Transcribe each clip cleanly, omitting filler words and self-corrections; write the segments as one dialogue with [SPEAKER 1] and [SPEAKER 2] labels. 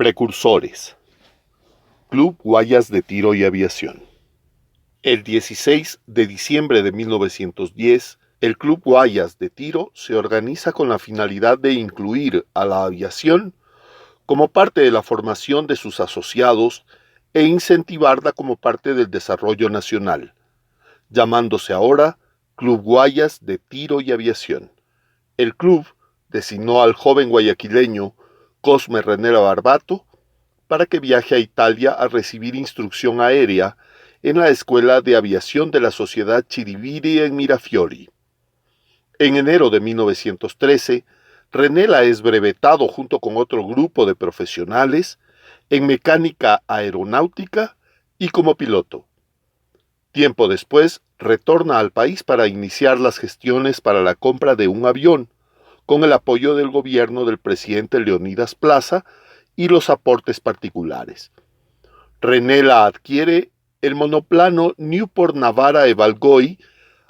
[SPEAKER 1] Precursores. Club Guayas de Tiro y Aviación. El 16 de diciembre de 1910, el Club Guayas de Tiro se organiza con la finalidad de incluir a la aviación como parte de la formación de sus asociados e incentivarla como parte del desarrollo nacional, llamándose ahora Club Guayas de Tiro y Aviación. El club designó al joven guayaquileño Cosme Renela Barbato para que viaje a Italia a recibir instrucción aérea en la Escuela de Aviación de la Sociedad Chiriviri en Mirafiori. En enero de 1913, Renela es brevetado junto con otro grupo de profesionales en mecánica aeronáutica y como piloto. Tiempo después, retorna al país para iniciar las gestiones para la compra de un avión, con el apoyo del gobierno del presidente Leonidas Plaza y los aportes particulares. Renela adquiere el monoplano Newport Navara Evalgoy,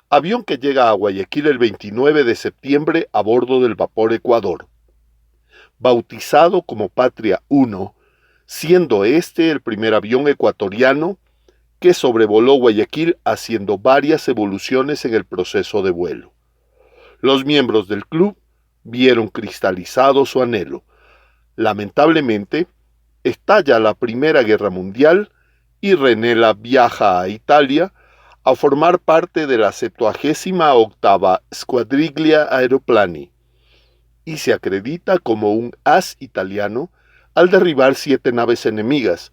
[SPEAKER 1] avión que llega a Guayaquil el 29 de septiembre a bordo del vapor Ecuador. Bautizado como Patria 1, siendo este el primer avión ecuatoriano que sobrevoló Guayaquil haciendo varias evoluciones en el proceso de vuelo. Los miembros del club vieron cristalizado su anhelo. Lamentablemente, estalla la Primera Guerra Mundial y Renela viaja a Italia a formar parte de la 78ª Squadriglia Aeroplani y se acredita como un as italiano al derribar 7 naves enemigas,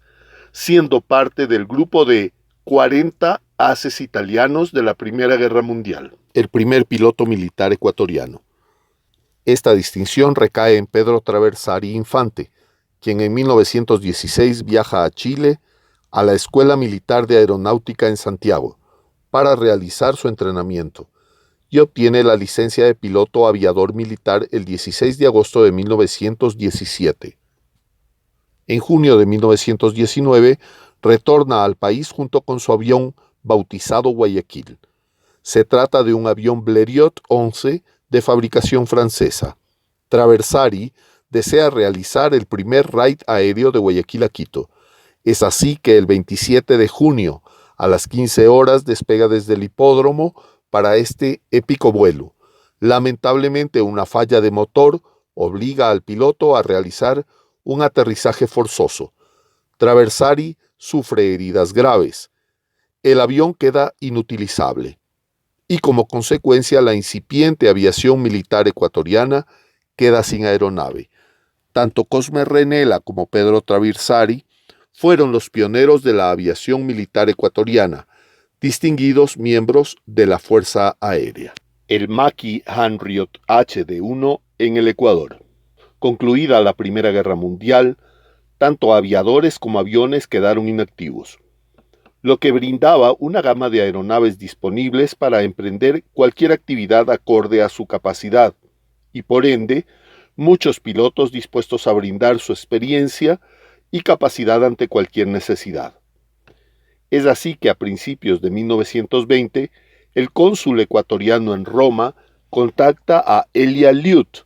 [SPEAKER 1] siendo parte del grupo de 40 ases italianos de la Primera Guerra Mundial. El primer piloto militar ecuatoriano. Esta distinción recae en Pedro Traversari Infante, quien en 1916 viaja a Chile a la Escuela Militar de Aeronáutica en Santiago para realizar su entrenamiento y obtiene la licencia de piloto aviador militar el 16 de agosto de 1917. En junio de 1919 retorna al país junto con su avión bautizado Guayaquil. Se trata de un avión Blériot 11 de fabricación francesa. Traversari desea realizar el primer raid aéreo de Guayaquil a Quito. Es así que el 27 de junio, a las 15 horas, despega desde el hipódromo para este épico vuelo. Lamentablemente, una falla de motor obliga al piloto a realizar un aterrizaje forzoso. Traversari sufre heridas graves. El avión queda inutilizable. Y como consecuencia la incipiente aviación militar ecuatoriana queda sin aeronave. Tanto Cosme Renela como Pedro Traversari fueron los pioneros de la aviación militar ecuatoriana, distinguidos miembros de la Fuerza Aérea. El Macchi Hanriot HD-1 en el Ecuador. Concluida la Primera Guerra Mundial, tanto aviadores como aviones quedaron inactivos, lo que brindaba una gama de aeronaves disponibles para emprender cualquier actividad acorde a su capacidad, y por ende, muchos pilotos dispuestos a brindar su experiencia y capacidad ante cualquier necesidad. Es así que a principios de 1920, el cónsul ecuatoriano en Roma contacta a Elia Liut,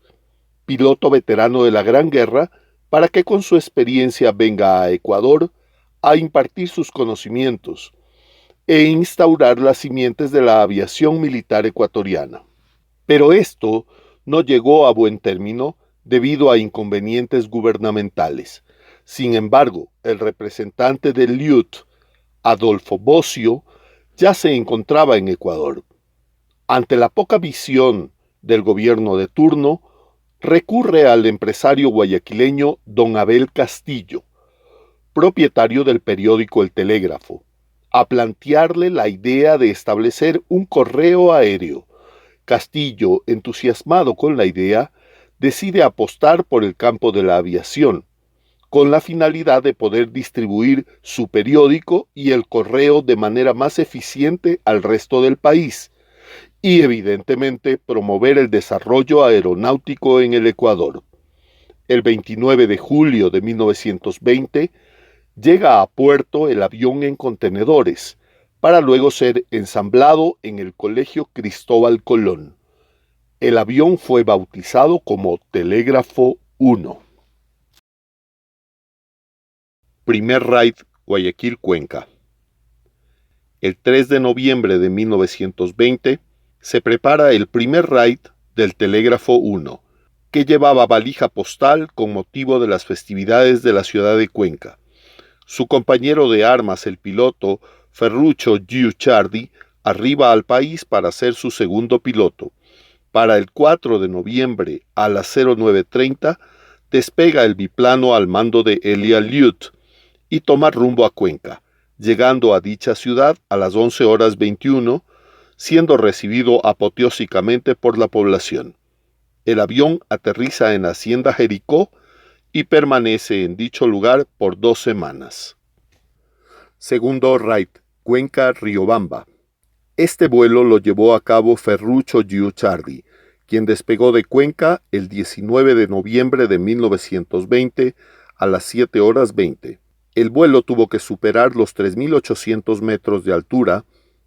[SPEAKER 1] piloto veterano de la Gran Guerra, para que con su experiencia venga a Ecuador a impartir sus conocimientos e instaurar las simientes de la aviación militar ecuatoriana. Pero esto no llegó a buen término debido a inconvenientes gubernamentales. Sin embargo, el representante de Liut, Adolfo Bossio, ya se encontraba en Ecuador. Ante la poca visión del gobierno de turno, recurre al empresario guayaquileño don Abel Castillo, propietario del periódico El Telégrafo, a plantearle la idea de establecer un correo aéreo. Castillo, entusiasmado con la idea, decide apostar por el campo de la aviación, con la finalidad de poder distribuir su periódico y el correo de manera más eficiente al resto del país, y evidentemente promover el desarrollo aeronáutico en el Ecuador. El 29 de julio de 1920, llega a puerto el avión en contenedores, para luego ser ensamblado en el Colegio Cristóbal Colón. El avión fue bautizado como Telégrafo 1. Primer raid Guayaquil-Cuenca. El 3 de noviembre de 1920 se prepara el primer raid del Telégrafo 1, que llevaba valija postal con motivo de las festividades de la ciudad de Cuenca. Su compañero de armas, el piloto Ferruccio Guicciardi, arriba al país para ser su segundo piloto. Para el 4 de noviembre a las 09:30 despega el biplano al mando de Elia Liut y toma rumbo a Cuenca, llegando a dicha ciudad a las 11:21, siendo recibido apoteósicamente por la población. El avión aterriza en Hacienda Jericó y permanece en dicho lugar por 2 semanas. Segundo raid, Cuenca-Riobamba. Este vuelo lo llevó a cabo Ferruccio Guicciardi, quien despegó de Cuenca el 19 de noviembre de 1920 a las 7:20. El vuelo tuvo que superar los 3.800 metros de altura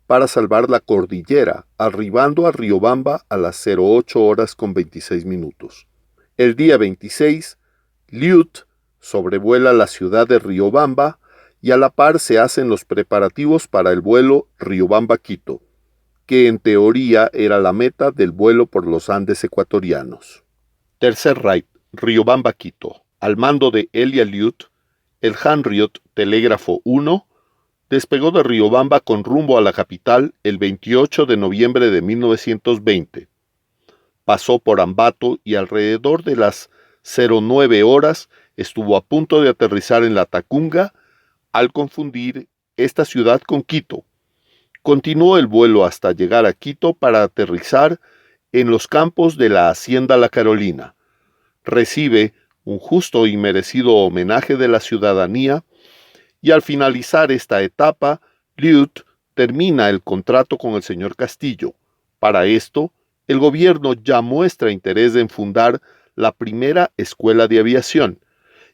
[SPEAKER 1] para salvar la cordillera, arribando a Riobamba a las 08:26. El día 26, Liut sobrevuela la ciudad de Riobamba y a la par se hacen los preparativos para el vuelo Riobamba-Quito, que en teoría era la meta del vuelo por los Andes ecuatorianos. Tercer raid, Riobamba-Quito. Al mando de Elia Liut, el Hanriot Telégrafo 1 despegó de Riobamba con rumbo a la capital el 28 de noviembre de 1920. Pasó por Ambato y alrededor de las 09 horas estuvo a punto de aterrizar en la Tacunga al confundir esta ciudad con Quito. Continuó el vuelo hasta llegar a Quito para aterrizar en los campos de la Hacienda La Carolina. Recibe un justo y merecido homenaje de la ciudadanía y al finalizar esta etapa, Liut termina el contrato con el señor Castillo. Para esto, el gobierno ya muestra interés en fundar la primera escuela de aviación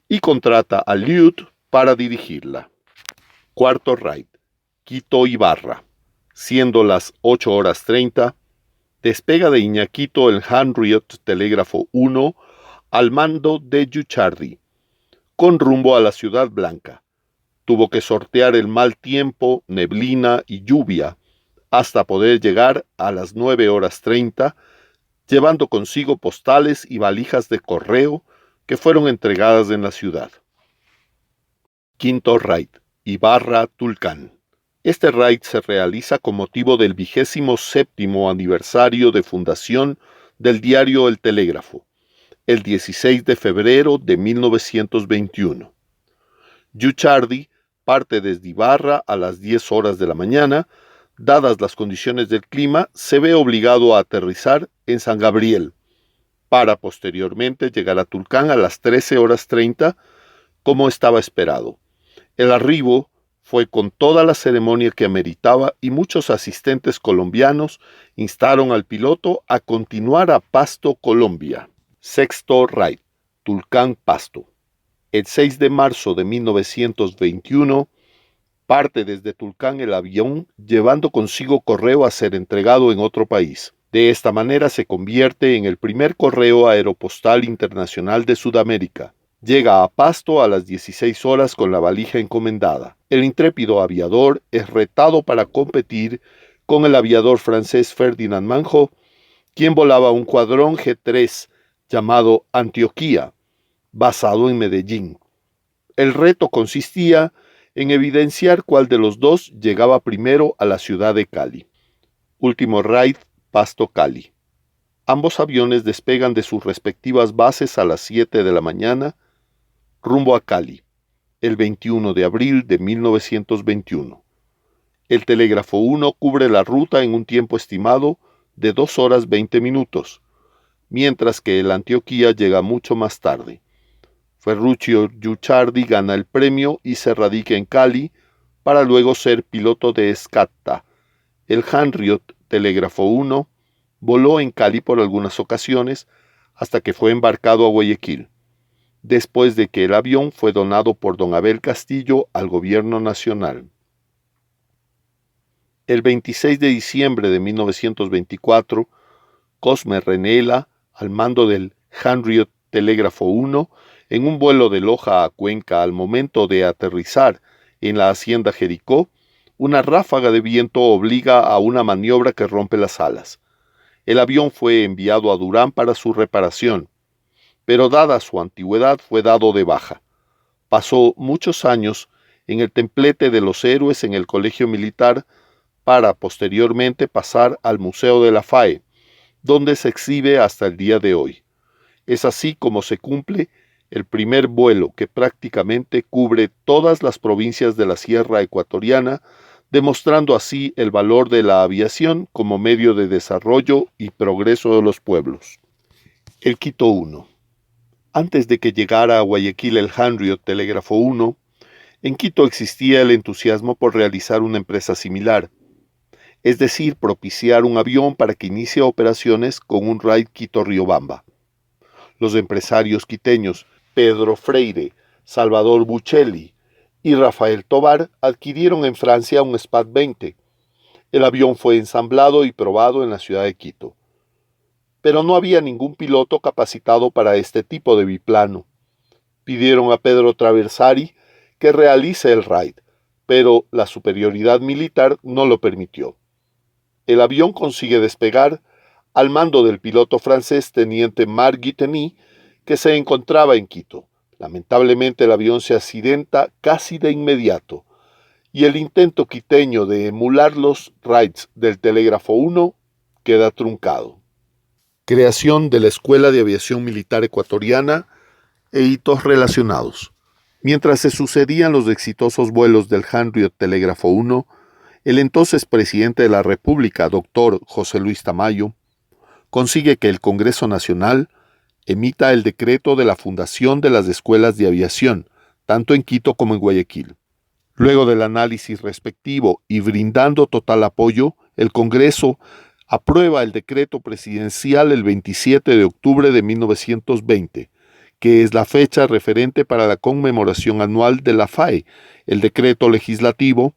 [SPEAKER 1] y contrata a Liut para dirigirla. Cuarto raid, Quito-Ibarra. Siendo las 8:30, despega de Iñaquito el Hanriot Telégrafo 1 al mando de Guicciardi, con rumbo a la Ciudad Blanca. Tuvo que sortear el mal tiempo, neblina y lluvia, hasta poder llegar a las 9:30, llevando consigo postales y valijas de correo que fueron entregadas en la ciudad. Quinto raid, Ibarra-Tulcán. Este raid se realiza con motivo del 27º aniversario de fundación del diario El Telégrafo, el 16 de febrero de 1921. Guicciardi parte desde Ibarra a las 10 horas de la mañana. Dadas las condiciones del clima, se ve obligado a aterrizar en San Gabriel, para posteriormente llegar a Tulcán a las 13:30, como estaba esperado. El arribo fue con toda la ceremonia que ameritaba y muchos asistentes colombianos instaron al piloto a continuar a Pasto, Colombia. Sexto raid, Tulcán-Pasto. El 6 de marzo de 1921, parte desde Tulcán el avión llevando consigo correo a ser entregado en otro país. De esta manera se convierte en el primer correo aeropostal internacional de Sudamérica. Llega a Pasto a las 16 horas con la valija encomendada. El intrépido aviador es retado para competir con el aviador francés Ferdinand Manjot, quien volaba un cuadrón G3 llamado Antioquía, basado en Medellín. El reto consistía en evidenciar cuál de los dos llegaba primero a la ciudad de Cali. Último raid, Pasto-Cali. Ambos aviones despegan de sus respectivas bases a las 7 de la mañana, rumbo a Cali, el 21 de abril de 1921. El Telégrafo 1 cubre la ruta en un tiempo estimado de 2 horas 20 minutos, mientras que el Antioquía llega mucho más tarde. Ferruccio Guicciardi gana el premio y se radica en Cali para luego ser piloto de escata. El Hanriot Telégrafo 1 voló en Cali por algunas ocasiones hasta que fue embarcado a Guayaquil, después de que el avión fue donado por don Abel Castillo al gobierno nacional. El 26 de diciembre de 1924, Cosme Renela, al mando del Hanriot Telégrafo 1, En un vuelo de Loja a Cuenca, al momento de aterrizar en la hacienda Jericó, una ráfaga de viento obliga a una maniobra que rompe las alas. El avión fue enviado a Durán para su reparación, pero dada su antigüedad fue dado de baja. Pasó muchos años en el templete de los héroes en el Colegio Militar para posteriormente pasar al Museo de la FAE, donde se exhibe hasta el día de hoy. Es así como se cumple el primer vuelo que prácticamente cubre todas las provincias de la Sierra Ecuatoriana, demostrando así el valor de la aviación como medio de desarrollo y progreso de los pueblos. El Quito 1. Antes de que llegara a Guayaquil el Hanriot Telégrafo 1, en Quito existía el entusiasmo por realizar una empresa similar, es decir, propiciar un avión para que inicie operaciones con un RAID Quito-Riobamba. Los empresarios quiteños Pedro Freire, Salvador Buccelli y Rafael Tovar adquirieron en Francia un SPAT 20. El avión fue ensamblado y probado en la ciudad de Quito. Pero no había ningún piloto capacitado para este tipo de biplano. Pidieron a Pedro Traversari que realice el RAID, pero la superioridad militar no lo permitió. El avión consigue despegar al mando del piloto francés teniente Marc Guiteny, que se encontraba en Quito. Lamentablemente el avión se accidenta casi de inmediato, y el intento quiteño de emular los raids del Telégrafo 1 queda truncado. Creación de la Escuela de Aviación Militar Ecuatoriana e hitos relacionados. Mientras se sucedían los exitosos vuelos del Hanriot Telégrafo 1, el entonces presidente de la República, doctor José Luis Tamayo, consigue que el Congreso Nacional emita el decreto de la fundación de las escuelas de aviación, tanto en Quito como en Guayaquil. Luego del análisis respectivo y brindando total apoyo, el Congreso aprueba el decreto presidencial el 27 de octubre de 1920, que es la fecha referente para la conmemoración anual de la FAE. El decreto legislativo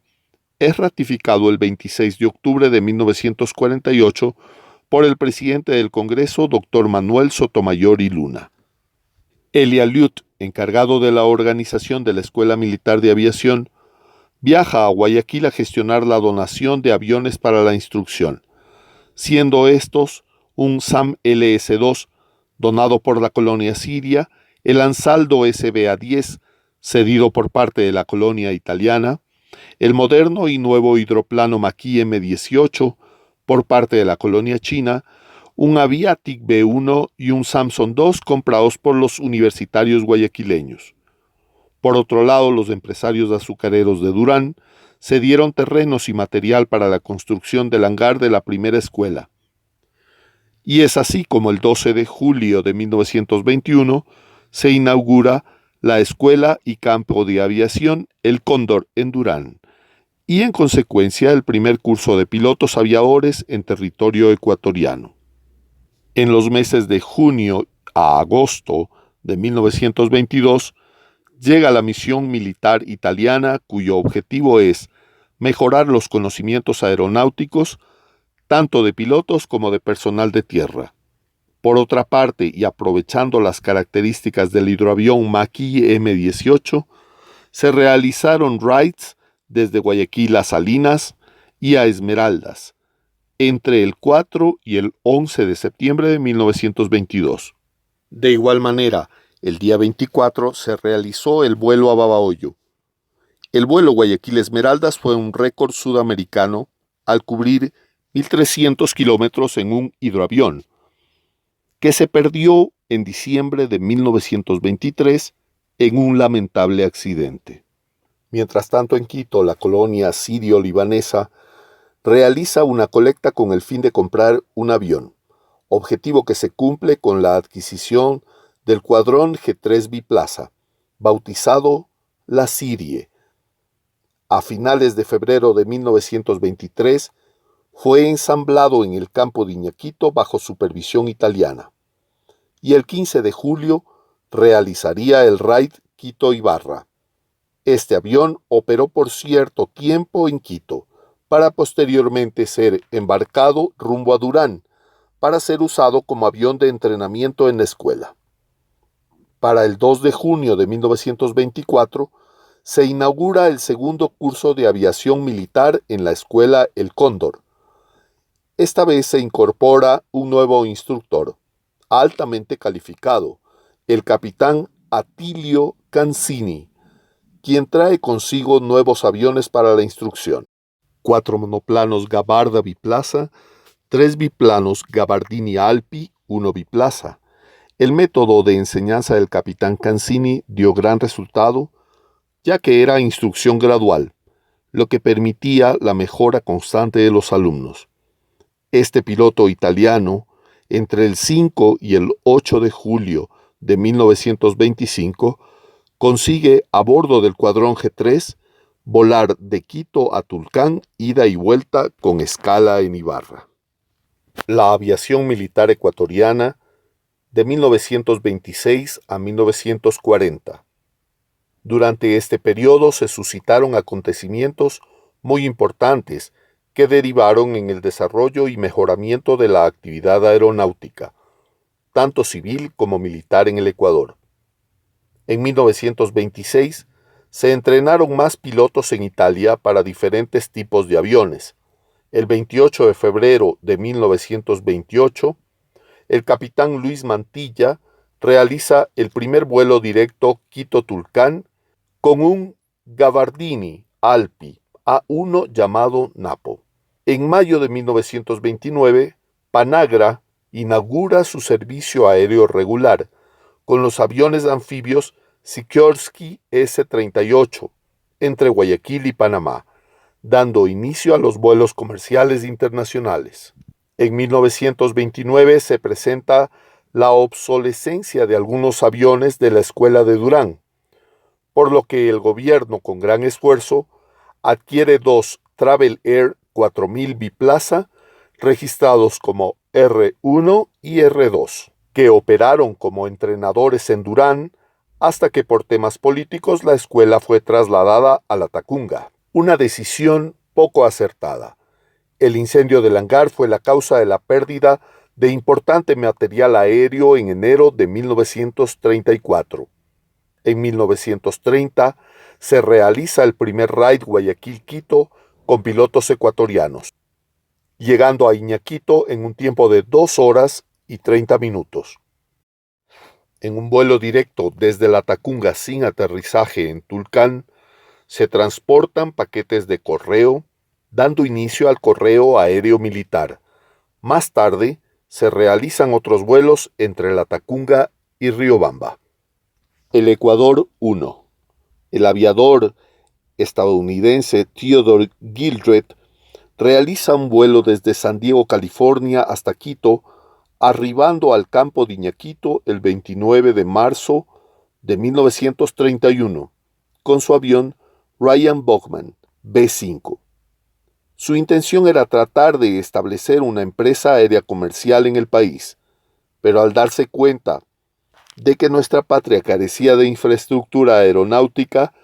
[SPEAKER 1] es ratificado el 26 de octubre de 1948 por el presidente del Congreso, doctor Manuel Sotomayor y Luna. Elia Liut, encargado de la organización de la Escuela Militar de Aviación, viaja a Guayaquil a gestionar la donación de aviones para la instrucción, siendo estos un SAM LS-2 donado por la colonia siria, el Ansaldo SBA-10 cedido por parte de la colonia italiana, el moderno y nuevo hidroplano Maquis M-18 por parte de la colonia china, un Aviatik B-1 y un Samson II comprados por los universitarios guayaquileños. Por otro lado, los empresarios azucareros de Durán cedieron terrenos y material para la construcción del hangar de la primera escuela. Y es así como el 12 de julio de 1921 se inaugura la Escuela y Campo de Aviación El Cóndor en Durán, y en consecuencia el primer curso de pilotos aviadores en territorio ecuatoriano. En los meses de junio a agosto de 1922 llega la misión militar italiana cuyo objetivo es mejorar los conocimientos aeronáuticos tanto de pilotos como de personal de tierra. Por otra parte, y aprovechando las características del hidroavión Maquis M-18, se realizaron raids desde Guayaquil a Salinas y a Esmeraldas, entre el 4 y el 11 de septiembre de 1922. De igual manera, el día 24 se realizó el vuelo a Babahoyo. El vuelo Guayaquil-Esmeraldas fue un récord sudamericano al cubrir 1.300 kilómetros en un hidroavión, que se perdió en diciembre de 1923 en un lamentable accidente. Mientras tanto, en Quito, la colonia sirio-libanesa realiza una colecta con el fin de comprar un avión, objetivo que se cumple con la adquisición del Cuadrón G3 biplaza, bautizado la Sirie. A finales de febrero de 1923, fue ensamblado en el campo de Iñaquito bajo supervisión italiana, y el 15 de julio realizaría el RAID Quito-Ibarra. Este avión operó por cierto tiempo en Quito, para posteriormente ser embarcado rumbo a Durán, para ser usado como avión de entrenamiento en la escuela. Para el 2 de junio de 1924, se inaugura el segundo curso de aviación militar en la escuela El Cóndor. Esta vez se incorpora un nuevo instructor, altamente calificado, el capitán Attilio Cancini, quien trae consigo nuevos aviones para la instrucción: 4 monoplanos Gabarda biplaza, 3 biplanos Gabardini Alpi, 1 biplaza. El método de enseñanza del capitán Cancini dio gran resultado, ya que era instrucción gradual, lo que permitía la mejora constante de los alumnos. Este piloto italiano, entre el 5 y el 8 de julio de 1925, consigue a bordo del Cuadrón G3 volar de Quito a Tulcán, ida y vuelta con escala en Ibarra. La aviación militar ecuatoriana de 1926 a 1940. Durante este periodo se suscitaron acontecimientos muy importantes que derivaron en el desarrollo y mejoramiento de la actividad aeronáutica, tanto civil como militar en el Ecuador. En 1926 se entrenaron más pilotos en Italia para diferentes tipos de aviones. El 28 de febrero de 1928, el capitán Luis Mantilla realiza el primer vuelo directo Quito-Tulcán con un Gabardini Alpi A1 llamado Napo. En mayo de 1929, Panagra inaugura su servicio aéreo regular con los aviones anfibios Sikorsky S-38 entre Guayaquil y Panamá, dando inicio a los vuelos comerciales internacionales. En 1929 se presenta la obsolescencia de algunos aviones de la Escuela de Durán, por lo que el gobierno, con gran esfuerzo, adquiere 2 Travel Air 4000 biplaza registrados como R1 y R2, que operaron como entrenadores en Durán hasta que por temas políticos la escuela fue trasladada a La Tacunga. Una decisión poco acertada. El incendio del hangar fue la causa de la pérdida de importante material aéreo en enero de 1934. En 1930 se realiza el primer raid Guayaquil-Quito con pilotos ecuatorianos, llegando a Iñaquito en un tiempo de 2 horas y 30 minutos. En un vuelo directo desde La Tacunga sin aterrizaje en Tulcán, se transportan paquetes de correo, dando inicio al correo aéreo militar. Más tarde, se realizan otros vuelos entre La Tacunga y Riobamba. El Ecuador 1. El aviador estadounidense Theodore Gildred realiza un vuelo desde San Diego, California, hasta Quito, arribando al campo de Iñaquito el 29 de marzo de 1931, con su avión Ryan Bachmann B-5. Su intención era tratar de establecer una empresa aérea comercial en el país, pero al darse cuenta de que nuestra patria carecía de infraestructura aeronáutica,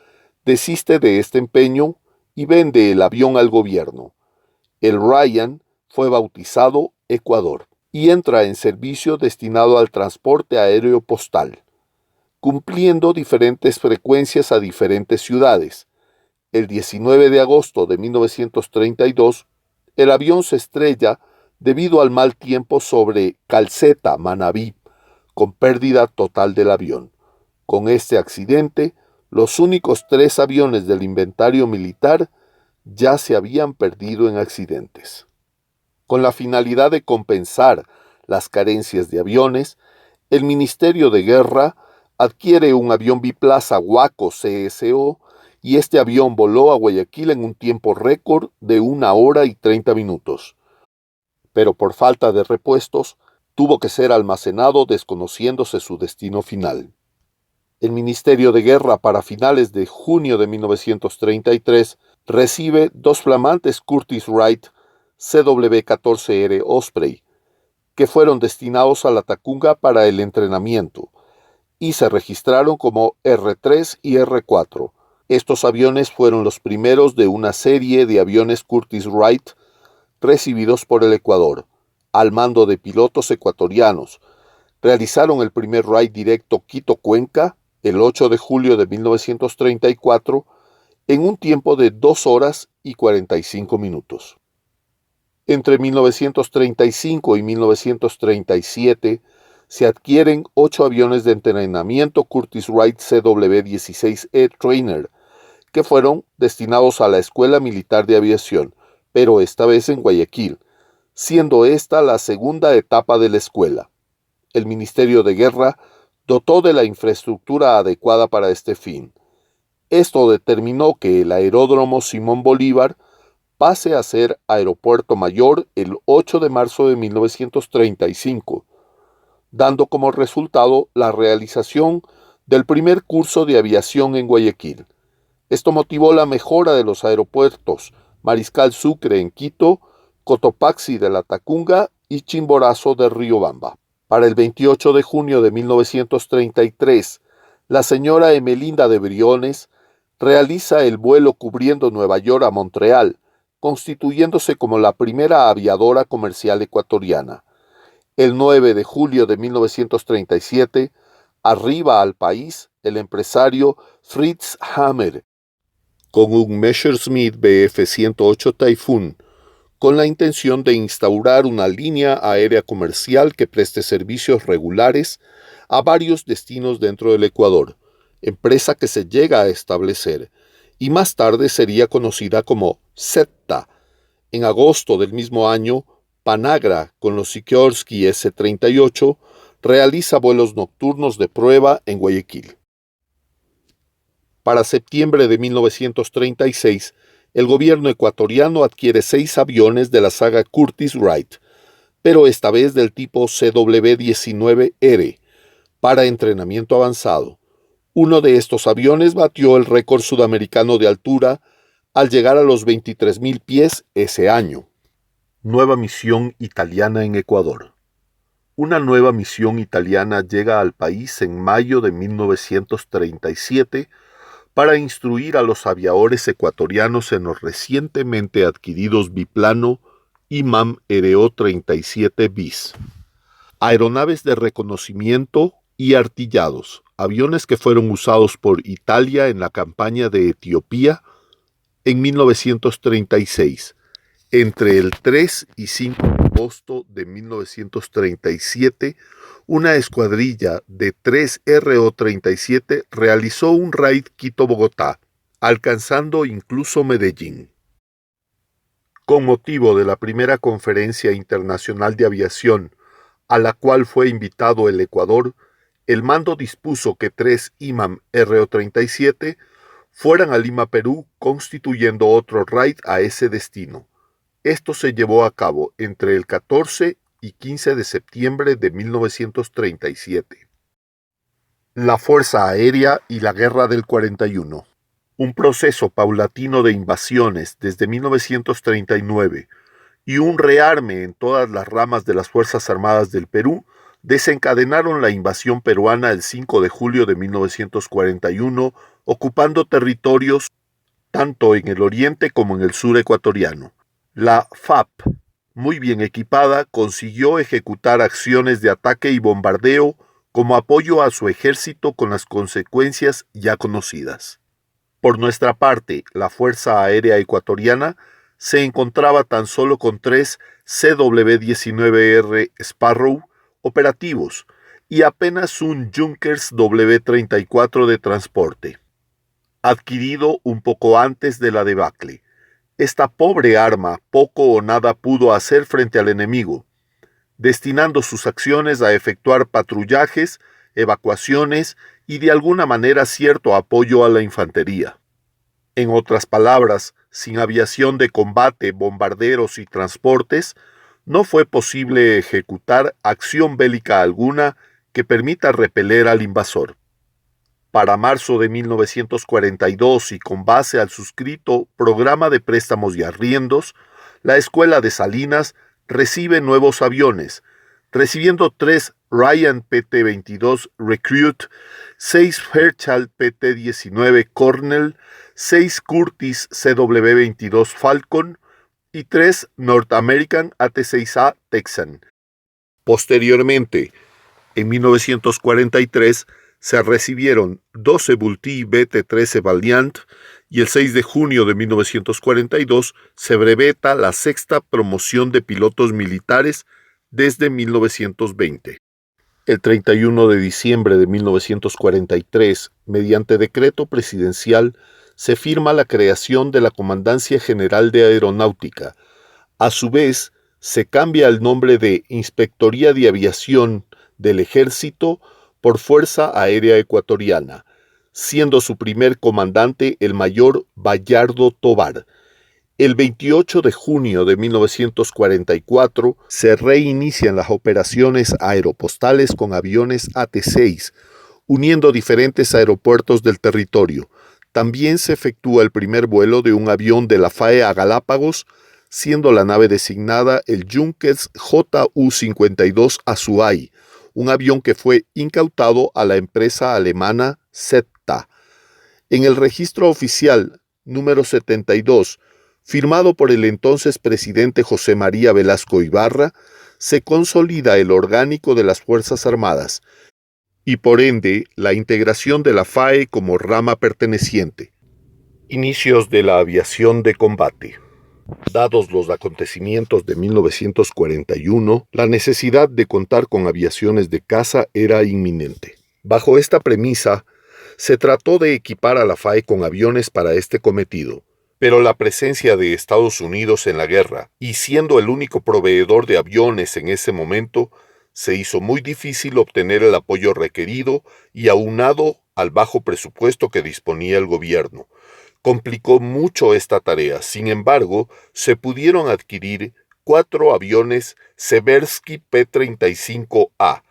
[SPEAKER 1] desiste de este empeño y vende el avión al gobierno. El Ryan fue bautizado Ecuador y entra en servicio destinado al transporte aéreo postal, cumpliendo diferentes frecuencias a diferentes ciudades. El 19 de agosto de 1932, el avión se estrella debido al mal tiempo sobre Calceta, Manabí, con pérdida total del avión. Con este accidente, los únicos 3 aviones del inventario militar ya se habían perdido en accidentes. Con la finalidad de compensar las carencias de aviones, el Ministerio de Guerra adquiere un avión biplaza Waco CSO y este avión voló a Guayaquil en un tiempo récord de 1 hora y 30 minutos. Pero por falta de repuestos, tuvo que ser almacenado desconociéndose su destino final. El Ministerio de Guerra, para finales de junio de 1933, recibe 2 flamantes Curtiss Wright CW-14R Osprey, que fueron destinados a La Tacunga para el entrenamiento, y se registraron como R3 y R4. Estos aviones fueron los primeros de una serie de aviones Curtiss Wright recibidos por el Ecuador, al mando de pilotos ecuatorianos, Realizaron el primer raid directo Quito-Cuenca el 8 de julio de 1934 en un tiempo de 2 horas y 45 minutos. Entre 1935 y 1937 se adquieren 8 aviones de entrenamiento Curtiss-Wright CW-16E Trainer, que fueron destinados a la Escuela Militar de Aviación, pero esta vez en Guayaquil, siendo esta la segunda etapa de la escuela. El Ministerio de Guerra dotó de la infraestructura adecuada para este fin. Esto determinó que el Aeródromo Simón Bolívar pase a ser Aeropuerto Mayor el 8 de marzo de 1935, dando como resultado la realización del primer curso de aviación en Guayaquil. Esto motivó la mejora de los aeropuertos Mariscal Sucre en Quito, Cotopaxi de la Tacunga y Chimborazo de Riobamba. Para el 28 de junio de 1933, la señora Emelinda de Briones realiza el vuelo cubriendo Nueva York a Montreal, constituyéndose como la primera aviadora comercial ecuatoriana. El 9 de julio de 1937, arriba al país el empresario Fritz Hammer con un Messerschmitt Bf 108 Typhoon, con la intención de instaurar una línea aérea comercial que preste servicios regulares a varios destinos dentro del Ecuador, empresa que se llega a establecer y más tarde sería conocida como SEPTA. En agosto del mismo año, Panagra, con los Sikorsky S-38, realiza vuelos nocturnos de prueba en Guayaquil. Para septiembre de 1936, el gobierno ecuatoriano adquiere 6 aviones de la saga Curtiss-Wright, pero esta vez del tipo CW-19R, para entrenamiento avanzado. Uno de estos aviones batió el récord sudamericano de altura al llegar a los 23.000 pies ese año. Nueva misión italiana en Ecuador. Una nueva misión italiana llega al país en mayo de 1937 para instruir a los aviadores ecuatorianos en los recientemente adquiridos biplano IMAM RO 37 bis, aeronaves de reconocimiento y artillados, aviones que fueron usados por Italia en la campaña de Etiopía en 1936. Entre el 3 y 5 de agosto de 1937, una escuadrilla de 3 RO-37 realizó un raid Quito-Bogotá, alcanzando incluso Medellín. Con motivo de la primera conferencia internacional de aviación, a la cual fue invitado el Ecuador, el mando dispuso que 3 IMAM RO-37 fueran a Lima, Perú, constituyendo otro raid a ese destino. Esto se llevó a cabo entre el 14 y 15 de septiembre de 1937. La Fuerza Aérea y la Guerra del 41. Un proceso paulatino de invasiones desde 1939 y un rearme en todas las ramas de las Fuerzas Armadas del Perú desencadenaron la invasión peruana el 5 de julio de 1941, ocupando territorios tanto en el oriente como en el sur ecuatoriano. La FAP, muy bien equipada, consiguió ejecutar acciones de ataque y bombardeo como apoyo a su ejército con las consecuencias ya conocidas. Por nuestra parte, la Fuerza Aérea Ecuatoriana se encontraba tan solo con 3 CW-19R Sparrow operativos y apenas un Junkers W-34 de transporte, adquirido un poco antes de la debacle. Esta pobre arma poco o nada pudo hacer frente al enemigo, destinando sus acciones a efectuar patrullajes, evacuaciones y de alguna manera cierto apoyo a la infantería. En otras palabras, sin aviación de combate, bombarderos y transportes, no fue posible ejecutar acción bélica alguna que permita repeler al invasor. Para marzo de 1942 y con base al suscrito Programa de Préstamos y Arriendos, la Escuela de Salinas recibe nuevos aviones, recibiendo 3 Ryan PT-22 Recruit, 6 Fairchild PT-19 Cornell, 6 Curtiss CW-22 Falcon y 3 North American AT-6A Texan. Posteriormente, En 1943 se recibieron 12 Vultee BT-13 Valiant y el 6 de junio de 1942 se breveta la sexta promoción de pilotos militares desde 1920. El 31 de diciembre de 1943, mediante decreto presidencial, se firma la creación de la Comandancia General de Aeronáutica. A su vez, se cambia el nombre de Inspectoría de Aviación del Ejército por Fuerza Aérea Ecuatoriana, siendo su primer comandante el mayor Bayardo Tovar. El 28 de junio de 1944 se reinician las operaciones aeropostales con aviones AT-6, uniendo diferentes aeropuertos del territorio. También se efectúa el primer vuelo de un avión de la FAE a Galápagos, siendo la nave designada el Junkers Ju-52 Azuay, un avión que fue incautado a la empresa alemana ZETA. En el registro oficial número 72, firmado por el entonces presidente José María Velasco Ibarra, se consolida el orgánico de las Fuerzas Armadas y por ende la integración de la FAE como rama perteneciente. Inicios de la aviación de combate. Dados los acontecimientos de 1941, la necesidad de contar con aviaciones de caza era inminente. Bajo esta premisa, se trató de equipar a la FAE con aviones para este cometido, pero la presencia de Estados Unidos en la guerra, y siendo el único proveedor de aviones en ese momento, se hizo muy difícil obtener el apoyo requerido y aunado al bajo presupuesto que disponía el gobierno, complicó mucho esta tarea. Sin embargo, se pudieron adquirir 4 aviones Seversky P-35A,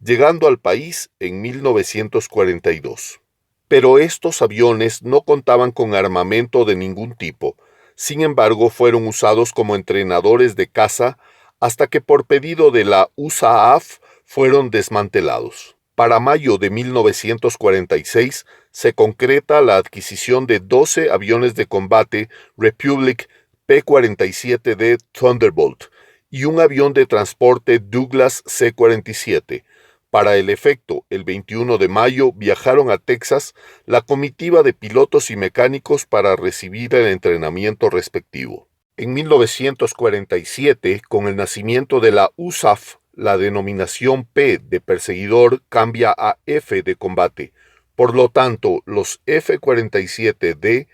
[SPEAKER 1] llegando al país en 1942. Pero estos aviones no contaban con armamento de ningún tipo. Sin embargo, fueron usados como entrenadores de caza hasta que por pedido de la USAAF fueron desmantelados. Para mayo de 1946 se concreta la adquisición de 12 aviones de combate Republic P-47D Thunderbolt y un avión de transporte Douglas C-47. Para el efecto, el 21 de mayo viajaron a Texas la comitiva de pilotos y mecánicos para recibir el entrenamiento respectivo. En 1947, con el nacimiento de la USAF, la denominación P de perseguidor cambia a F de combate. Por lo tanto, los F-47D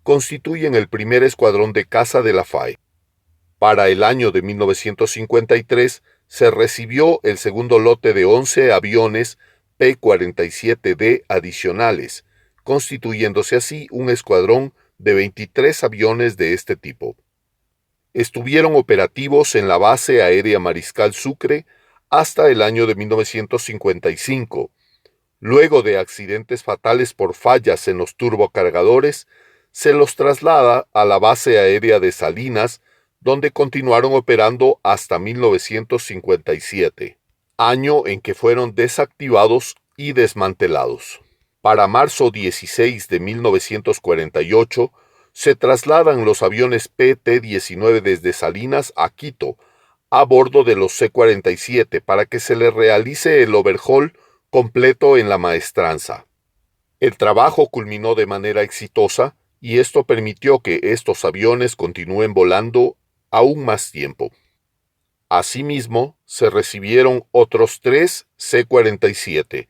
[SPEAKER 1] constituyen el primer escuadrón de caza de la FAE. Para el año de 1953 se recibió el segundo lote de 11 aviones P-47D adicionales, constituyéndose así un escuadrón de 23 aviones de este tipo. Estuvieron operativos en la Base Aérea Mariscal Sucre hasta el año de 1955. Luego de accidentes fatales por fallas en los turbocargadores, se los traslada a la Base Aérea de Salinas, donde continuaron operando hasta 1957, año en que fueron desactivados y desmantelados. Para marzo 16 de 1948, se trasladan los aviones PT-19 desde Salinas a Quito, a bordo de los C-47 para que se les realice el overhaul completo en la maestranza. El trabajo culminó de manera exitosa y esto permitió que estos aviones continúen volando aún más tiempo. Asimismo, se recibieron otros 3 C-47.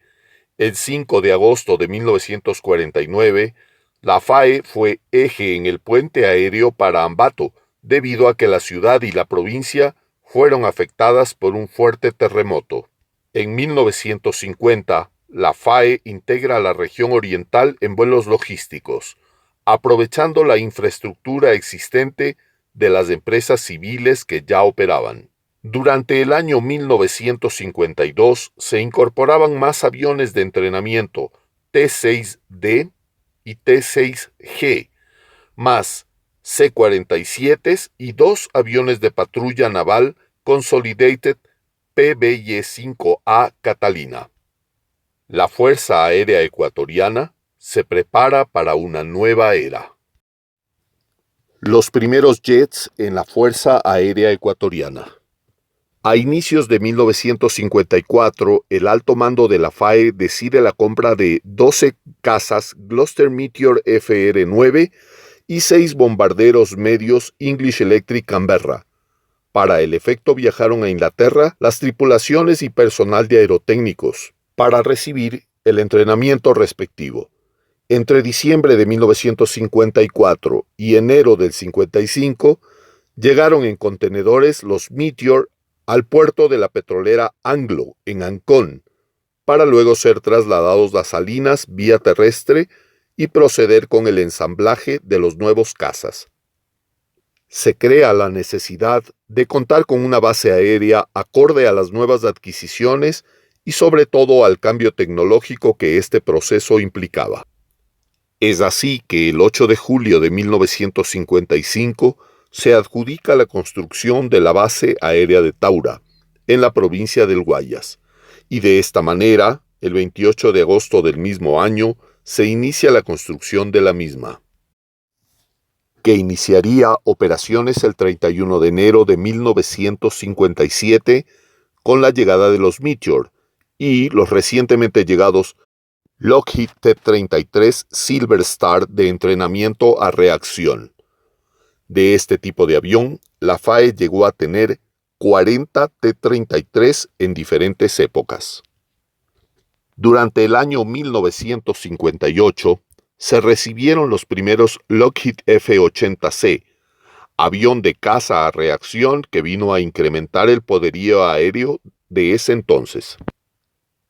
[SPEAKER 1] El 5 de agosto de 1949, la FAE fue eje en el puente aéreo para Ambato, debido a que la ciudad y la provincia fueron afectadas por un fuerte terremoto. En 1950, la FAE integra la región oriental en vuelos logísticos, aprovechando la infraestructura existente de las empresas civiles que ya operaban. Durante el año 1952 se incorporaban más aviones de entrenamiento T-6D y T-6G, más C-47 y 2 aviones de patrulla naval Consolidated PBY-5A Catalina. La Fuerza Aérea Ecuatoriana se prepara para una nueva era. Los primeros jets en la Fuerza Aérea Ecuatoriana. A inicios de 1954, el alto mando de la FAE decide la compra de 12 cazas Gloster Meteor FR-9 y 6 bombarderos medios English Electric Canberra. Para el efecto viajaron a Inglaterra las tripulaciones y personal de aerotécnicos para recibir el entrenamiento respectivo. Entre diciembre de 1954 y enero del 55, llegaron en contenedores los Meteor al puerto de la petrolera Anglo, en Ancón, para luego ser trasladados a Salinas vía terrestre y proceder con el ensamblaje de los nuevos cazas. Se crea la necesidad de contar con una base aérea acorde a las nuevas adquisiciones y sobre todo al cambio tecnológico que este proceso implicaba. Es así que el 8 de julio de 1955 se adjudica la construcción de la base aérea de Taura, en la provincia del Guayas, y de esta manera, el 28 de agosto del mismo año, se inicia la construcción de la misma, que iniciaría operaciones el 31 de enero de 1957 con la llegada de los Meteor y los recientemente llegados Lockheed T-33 Silver Star de entrenamiento a reacción. De este tipo de avión, la FAE llegó a tener 40 T-33 en diferentes épocas. Durante el año 1958, se recibieron los primeros Lockheed F-80C, avión de caza a reacción que vino a incrementar el poderío aéreo de ese entonces.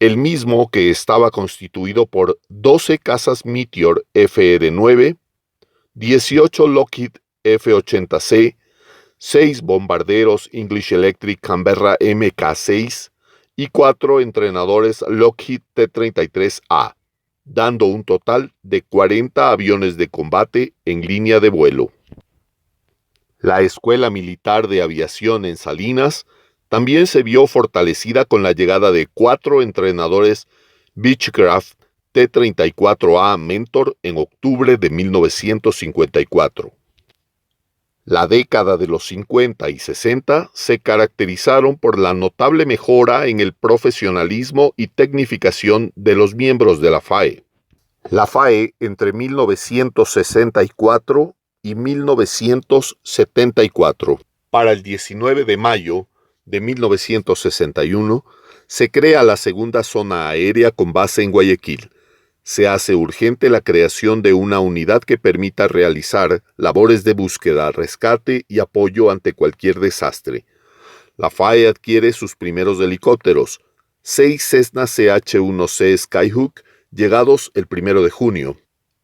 [SPEAKER 1] El mismo que estaba constituido por 12 cazas Meteor FR-9, 18 Lockheed F-80C, 6 bombarderos English Electric Canberra Mk-6 y 4 entrenadores Lockheed T-33A, dando un total de 40 aviones de combate en línea de vuelo. La Escuela Militar de Aviación en Salinas también se vio fortalecida con la llegada de 4 entrenadores Beechcraft T-34A Mentor en octubre de 1954. La década de los 50 y 60 se caracterizaron por la notable mejora en el profesionalismo y tecnificación de los miembros de la FAE. La FAE, entre 1964 y 1974, para el 19 de mayo de 1961, se crea la segunda zona aérea con base en Guayaquil. Se hace urgente la creación de una unidad que permita realizar labores de búsqueda, rescate y apoyo ante cualquier desastre. La FAE adquiere sus primeros helicópteros, 6 Cessna CH-1C Skyhook, llegados el 1 de junio.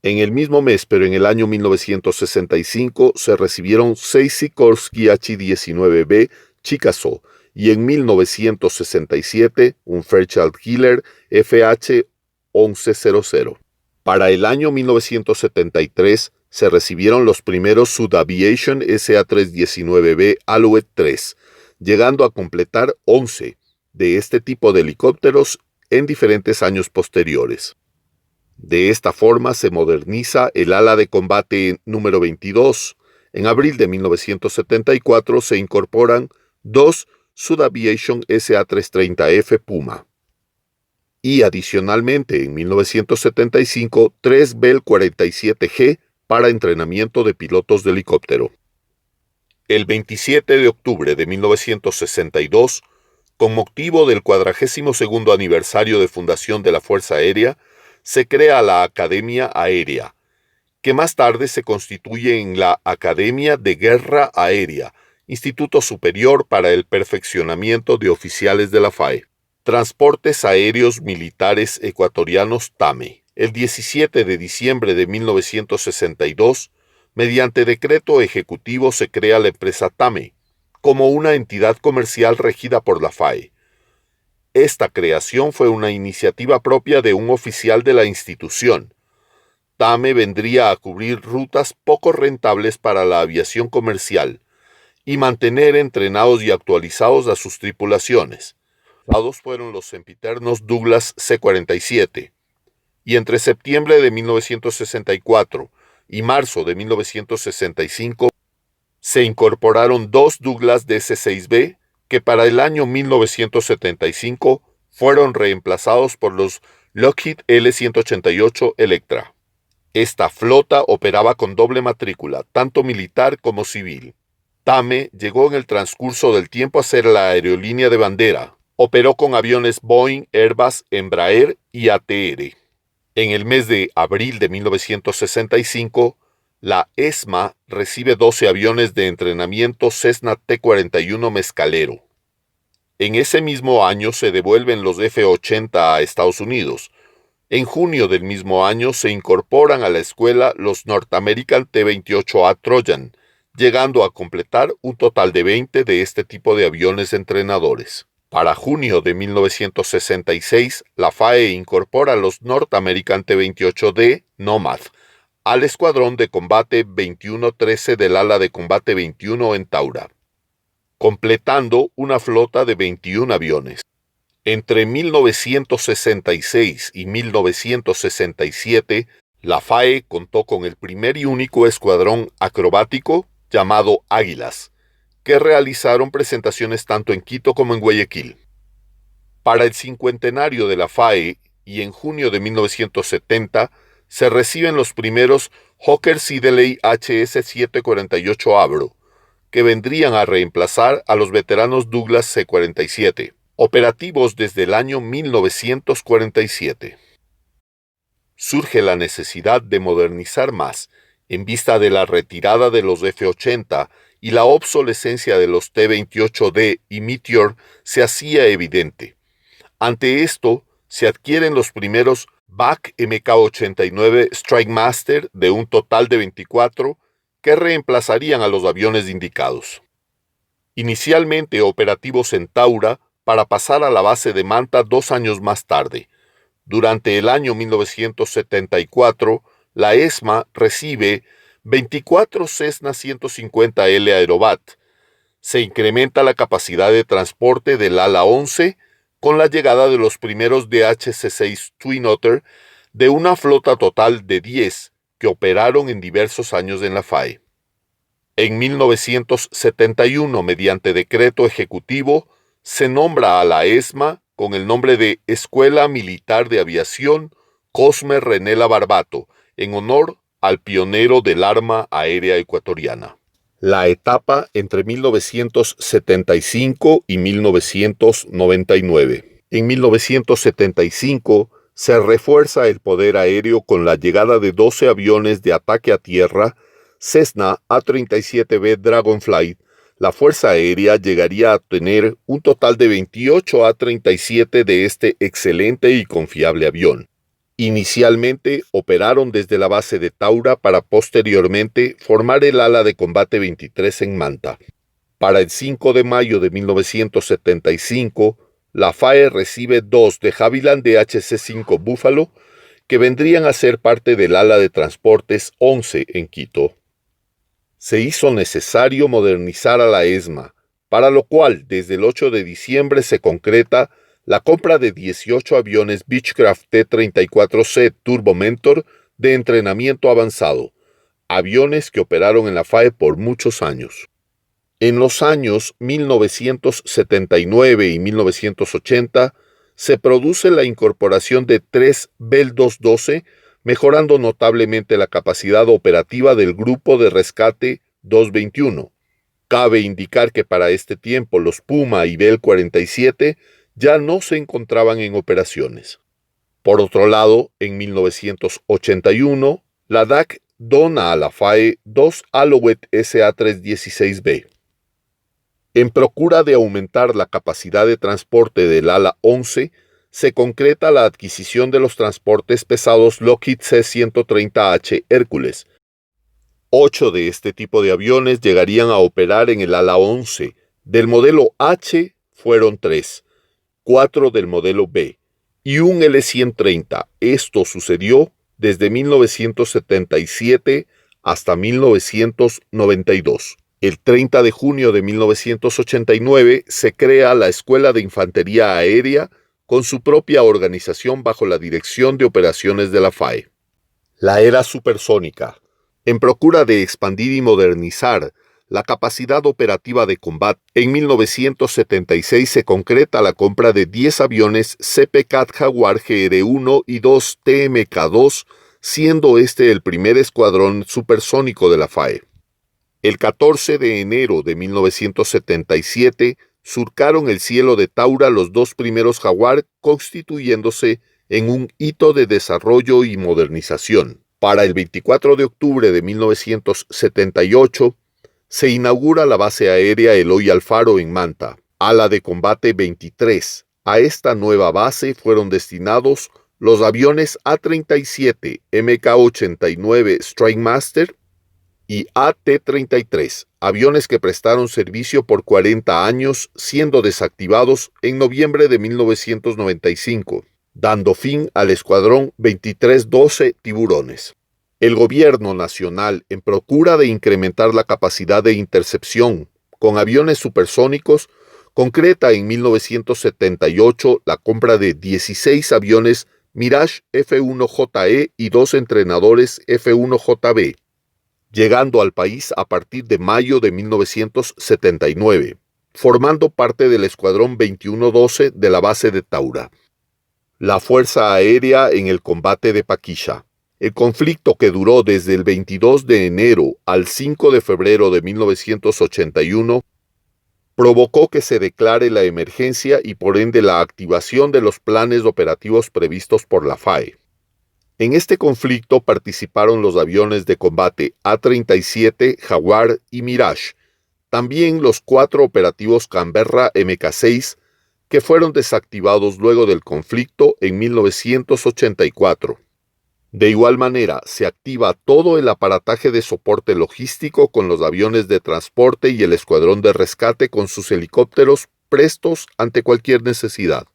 [SPEAKER 1] En el mismo mes, pero en el año 1965, se recibieron 6 Sikorsky H-19B Chickasaw y en 1967 un Fairchild Killer FH-1100. Para el año 1973 se recibieron los primeros Sud Aviation SA-319B Alouette 3, llegando a completar 11 de este tipo de helicópteros en diferentes años posteriores. De esta forma se moderniza el ala de combate número 22. En abril de 1974 se incorporan 2 Sud Aviation SA-330F Puma. Y adicionalmente en 1975 3 Bell 47G para entrenamiento de pilotos de helicóptero. El 27 de octubre de 1962, con motivo del 42º aniversario de fundación de la Fuerza Aérea, se crea la Academia Aérea, que más tarde se constituye en la Academia de Guerra Aérea, Instituto Superior para el Perfeccionamiento de Oficiales de la FAE. Transportes Aéreos Militares Ecuatorianos TAME. El 17 de diciembre de 1962, mediante decreto ejecutivo se crea la empresa TAME, como una entidad comercial regida por la FAE. Esta creación fue una iniciativa propia de un oficial de la institución. TAME vendría a cubrir rutas poco rentables para la aviación comercial y mantener entrenados y actualizados a sus tripulaciones. Los fueron los sempiternos Douglas C-47, y entre septiembre de 1964 y marzo de 1965 se incorporaron 2 Douglas DC-6B que para el año 1975 fueron reemplazados por los Lockheed L-188 Electra. Esta flota operaba con doble matrícula, tanto militar como civil. TAME llegó en el transcurso del tiempo a ser la aerolínea de bandera. Operó con aviones Boeing, Airbus, Embraer y ATR. En el mes de abril de 1965, la ESMA recibe 12 aviones de entrenamiento Cessna T-41 Mescalero. En ese mismo año se devuelven los F-80 a Estados Unidos. En junio del mismo año se incorporan a la escuela los North American T-28A Trojan, llegando a completar un total de 20 de este tipo de aviones entrenadores. Para junio de 1966, la FAE incorpora los North American T-28D Nomad al Escuadrón de Combate 2113 del Ala de Combate 21 en Taura, completando una flota de 21 aviones. Entre 1966 y 1967, la FAE contó con el primer y único escuadrón acrobático llamado Águilas, que realizaron presentaciones tanto en Quito como en Guayaquil. Para el cincuentenario de la FAE y en junio de 1970, se reciben los primeros Hawker Siddeley HS-748 Avro, que vendrían a reemplazar a los veteranos Douglas C-47, operativos desde el año 1947. Surge la necesidad de modernizar más, en vista de la retirada de los F-80 y la obsolescencia de los T-28D y Meteor se hacía evidente. Ante esto, se adquieren los primeros BAC Mk-89 Strike Master de un total de 24 que reemplazarían a los aviones indicados. Inicialmente operativos en Taura para pasar a la base de Manta 2 años más tarde. Durante el año 1974, la ESMA recibe 24 Cessna 150L Aerobat. Se incrementa la capacidad de transporte del ala 11 con la llegada de los primeros DHC-6 Twin Otter de una flota total de 10 que operaron en diversos años en la FAE. En 1971, mediante decreto ejecutivo, se nombra a la ESMA con el nombre de Escuela Militar de Aviación Cosme Renela Barbato, en honor al pionero del arma aérea ecuatoriana. La etapa entre 1975 y 1999. En 1975 se refuerza el poder aéreo con la llegada de 12 aviones de ataque a tierra Cessna A-37B Dragonfly. La Fuerza Aérea llegaría a tener un total de 28 A-37 de este excelente y confiable avión. Inicialmente operaron desde la base de Taura para posteriormente formar el ala de combate 23 en Manta. Para el 5 de mayo de 1975, la FAE recibe 2 de Havilland DHC-5 Buffalo que vendrían a ser parte del ala de transportes 11 en Quito. Se hizo necesario modernizar a la ESMA, para lo cual desde el 8 de diciembre se concreta la compra de 18 aviones Beechcraft T-34C Turbo Mentor de entrenamiento avanzado, aviones que operaron en la FAE por muchos años. En los años 1979 y 1980 se produce la incorporación de 3 Bell 212, mejorando notablemente la capacidad operativa del Grupo de Rescate 221. Cabe indicar que para este tiempo los Puma y Bell 47 ya no se encontraban en operaciones. Por otro lado, en 1981, la DAC dona a la FAE 2 Alouette SA-316B. En procura de aumentar la capacidad de transporte del ala 11, se concreta la adquisición de los transportes pesados Lockheed C-130H Hércules. 8 de este tipo de aviones llegarían a operar en el ala 11. Del modelo H fueron 3, 4 del modelo B y un L-130. Esto sucedió desde 1977 hasta 1992. El 30 de junio de 1989 se crea la Escuela de Infantería Aérea con su propia organización bajo la Dirección de Operaciones de la FAE. La era supersónica. En procura de expandir y modernizar la capacidad operativa de combate. En 1976 se concreta la compra de 10 aviones CP-CAT Jaguar GR-1 y 2 TMK-2, siendo este el primer escuadrón supersónico de la FAE. El 14 de enero de 1977 surcaron el cielo de Taura los 2 primeros Jaguar, constituyéndose en un hito de desarrollo y modernización. Para el 24 de octubre de 1978 se inaugura la base aérea Eloy Alfaro en Manta, ala de combate 23. A esta nueva base fueron destinados los aviones A-37, MK-89 Strike Master y AT-33, aviones que prestaron servicio por 40 años, siendo desactivados en noviembre de 1995, dando fin al escuadrón 2312 Tiburones. El gobierno nacional, en procura de incrementar la capacidad de intercepción con aviones supersónicos, concreta en 1978 la compra de 16 aviones Mirage F-1JE y 2 entrenadores F-1JB, llegando al país a partir de mayo de 1979, formando parte del Escuadrón 2112 de la base de Taura. La Fuerza Aérea en el combate de Paquisha. El conflicto, que duró desde el 22 de enero al 5 de febrero de 1981, provocó que se declare la emergencia y por ende la activación de los planes operativos previstos por la FAE. En este conflicto participaron los aviones de combate A-37, Jaguar y Mirage, también los 4 operativos Canberra Mk-6, que fueron desactivados luego del conflicto en 1984. De igual manera, se activa todo el aparataje de soporte logístico con los aviones de transporte y el escuadrón de rescate con sus helicópteros prestos ante cualquier necesidad.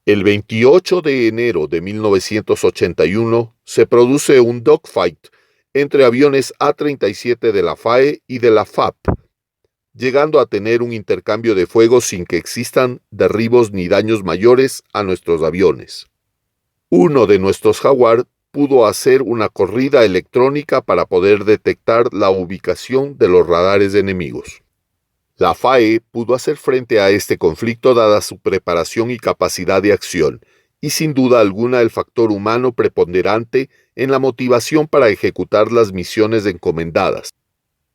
[SPEAKER 1] El 28 de enero de 1981 se produce un dogfight entre aviones A-37 de la FAE y de la FAP, llegando a tener un intercambio de fuego sin que existan derribos ni daños mayores a nuestros aviones. Uno de nuestros Jaguar pudo hacer una corrida electrónica para poder detectar la ubicación de los radares enemigos. La FAE pudo hacer frente a este conflicto dada su preparación y capacidad de acción, y sin duda alguna el factor humano preponderante en la motivación para ejecutar las misiones encomendadas,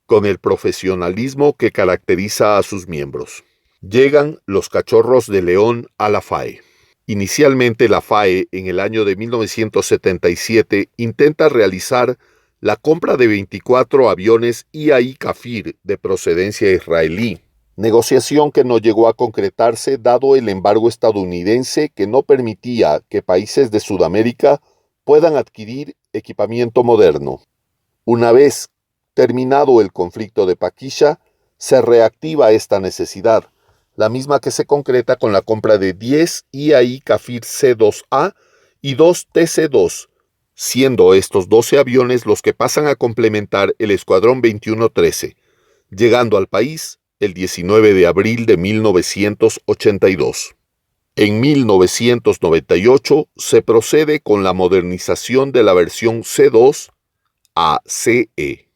[SPEAKER 1] con el profesionalismo que caracteriza a sus miembros. Llegan los Cachorros de León a la FAE. Inicialmente la FAE, en el año de 1977, intenta realizar la compra de 24 aviones IAI Kafir de procedencia israelí, negociación que no llegó a concretarse dado el embargo estadounidense que no permitía que países de Sudamérica puedan adquirir equipamiento moderno. Una vez terminado el conflicto de Paquisha, se reactiva esta necesidad, la misma que se concreta con la compra de 10 IAI Kafir C-2A y 2 TC-2, siendo estos 12 aviones los que pasan a complementar el Escuadrón 2113, llegando al país el 19 de abril de 1982. En 1998 se procede con la modernización de la versión C2 a CE.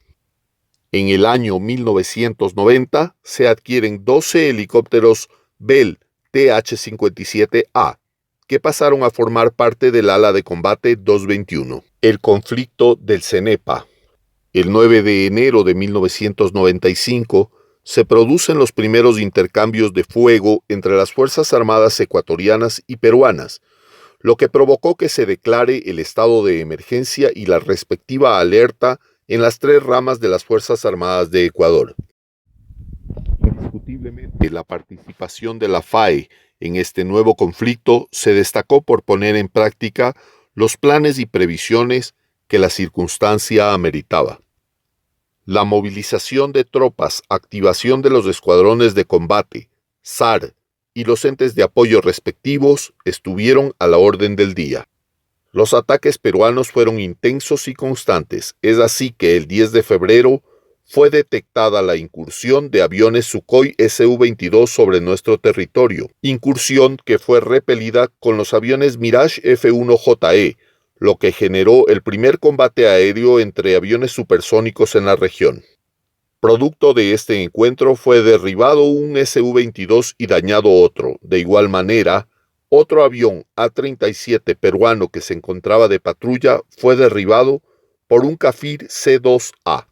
[SPEAKER 1] En el año 1990 se adquieren 12 helicópteros Bell TH-57A, que pasaron a formar parte del ala de combate 221. El conflicto del CENEPA. El 9 de enero de 1995 se producen los primeros intercambios de fuego entre las Fuerzas Armadas ecuatorianas y peruanas, lo que provocó que se declare el estado de emergencia y la respectiva alerta en las 3 ramas de las Fuerzas Armadas de Ecuador. Indiscutiblemente, la participación de la FAE en este nuevo conflicto se destacó por poner en práctica los planes y previsiones que la circunstancia ameritaba. La movilización de tropas, activación de los escuadrones de combate, SAR y los entes de apoyo respectivos estuvieron a la orden del día. Los ataques peruanos fueron intensos y constantes, es así que el 10 de febrero fue detectada la incursión de aviones Sukhoi Su-22 sobre nuestro territorio, incursión que fue repelida con los aviones Mirage F-1JE, lo que generó el primer combate aéreo entre aviones supersónicos en la región. Producto de este encuentro fue derribado un Su-22 y dañado otro. De igual manera, otro avión A-37 peruano que se encontraba de patrulla fue derribado por un Kafir C-2A.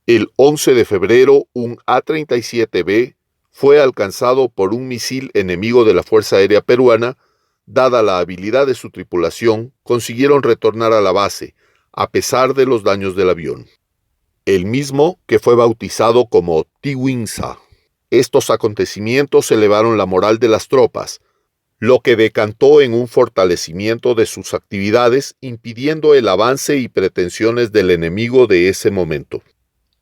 [SPEAKER 1] El 11 de febrero, un A-37B fue alcanzado por un misil enemigo de la Fuerza Aérea Peruana. Dada la habilidad de su tripulación, consiguieron retornar a la base, a pesar de los daños del avión. El mismo que fue bautizado como Tiwinsa. Estos acontecimientos elevaron la moral de las tropas, lo que decantó en un fortalecimiento de sus actividades, impidiendo el avance y pretensiones del enemigo de ese momento.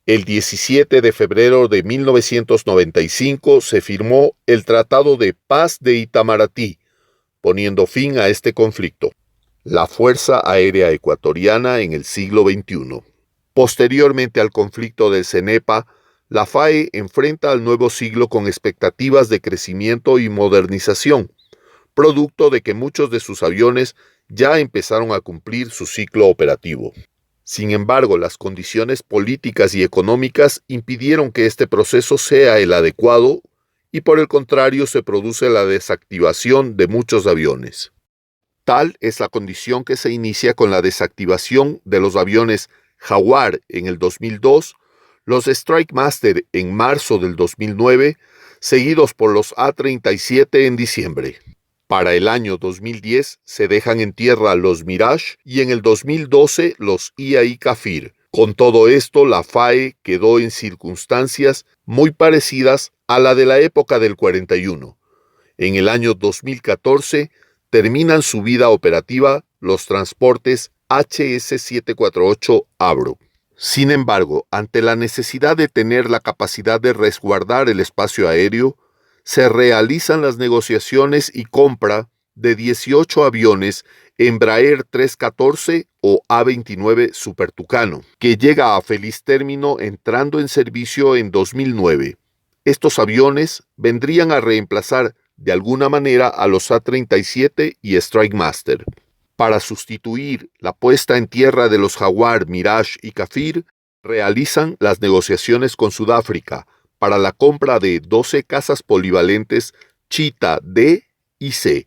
[SPEAKER 1] El 17 de febrero de 1995 se firmó el Tratado de Paz de Itamaraty, poniendo fin a este conflicto. La Fuerza Aérea Ecuatoriana en el siglo XXI. Posteriormente al conflicto del CENEPA, la FAE enfrenta al nuevo siglo con expectativas de crecimiento y modernización, producto de que muchos de sus aviones ya empezaron a cumplir su ciclo operativo. Sin embargo, las condiciones políticas y económicas impidieron que este proceso sea el adecuado y por el contrario se produce la desactivación de muchos aviones. Tal es la condición que se inicia con la desactivación de los aviones Jaguar en el 2002, los Strike Master en marzo del 2009, seguidos por los A-37 en diciembre. Para el año 2010 se dejan en tierra los Mirage y en el 2012 los IAI Kafir. Con todo esto, la FAE quedó en circunstancias muy parecidas a la de la época del 41. En el año 2014 terminan su vida operativa los transportes HS-748 Avro. Sin embargo, ante la necesidad de tener la capacidad de resguardar el espacio aéreo, se realizan las negociaciones y compra de 18 aviones Embraer 314 o A-29 Super Tucano, que llega a feliz término entrando en servicio en 2009. Estos aviones vendrían a reemplazar de alguna manera a los A-37 y Strike Master. Para sustituir la puesta en tierra de los Jaguar, Mirage y Kafir, realizan las negociaciones con Sudáfrica para la compra de 12 cazas polivalentes Cheetah D y C.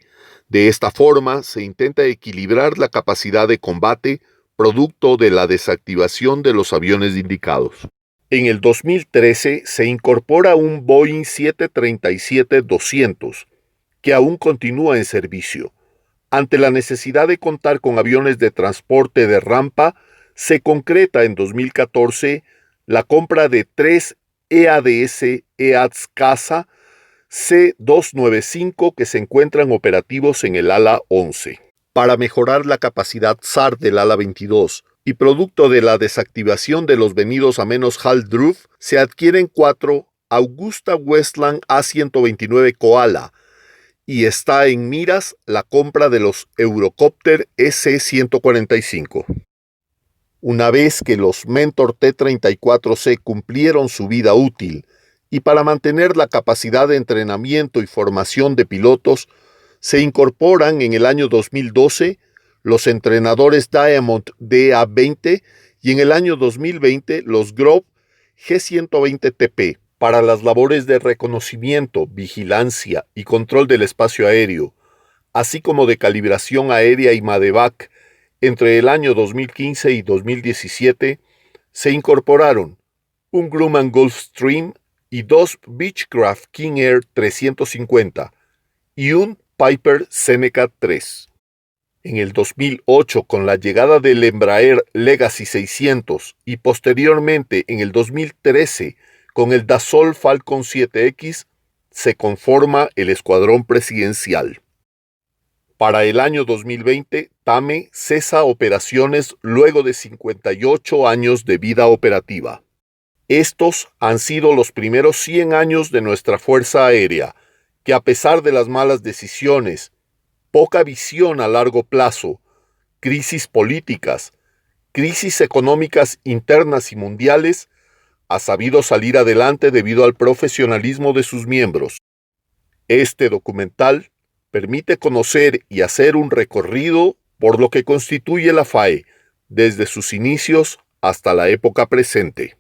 [SPEAKER 1] De esta forma se intenta equilibrar la capacidad de combate producto de la desactivación de los aviones indicados. En el 2013 se incorpora un Boeing 737-200, que aún continúa en servicio. Ante la necesidad de contar con aviones de transporte de rampa, se concreta en 2014 la compra de 3 EADS EADS CASA C295 que se encuentran operativos en el ala 11. Para mejorar la capacidad SAR del ala 22 y producto de la desactivación de los venidos a menos HAL-DRUF, se adquieren 4 Augusta Westland A129 Koala, y está en miras la compra de los Eurocopter SC-145. Una vez que los Mentor T-34C cumplieron su vida útil y para mantener la capacidad de entrenamiento y formación de pilotos, se incorporan en el año 2012 los entrenadores Diamond DA-20 y en el año 2020 los Grove G120TP. Para las labores de reconocimiento, vigilancia y control del espacio aéreo, así como de calibración aérea y Madevac, entre el año 2015 y 2017, se incorporaron un Grumman Gulfstream y 2 Beechcraft King Air 350 y un Piper Seneca 3. En el 2008, con la llegada del Embraer Legacy 600 y posteriormente en el 2013, con el Dassault Falcon 7X, se conforma el Escuadrón Presidencial. Para el año 2020, TAME cesa operaciones luego de 58 años de vida operativa. Estos han sido los primeros 100 años de nuestra Fuerza Aérea, que a pesar de las malas decisiones, poca visión a largo plazo, crisis políticas, crisis económicas internas y mundiales, ha sabido salir adelante debido al profesionalismo de sus miembros. Este documental permite conocer y hacer un recorrido por lo que constituye la FAE, desde sus inicios hasta la época presente.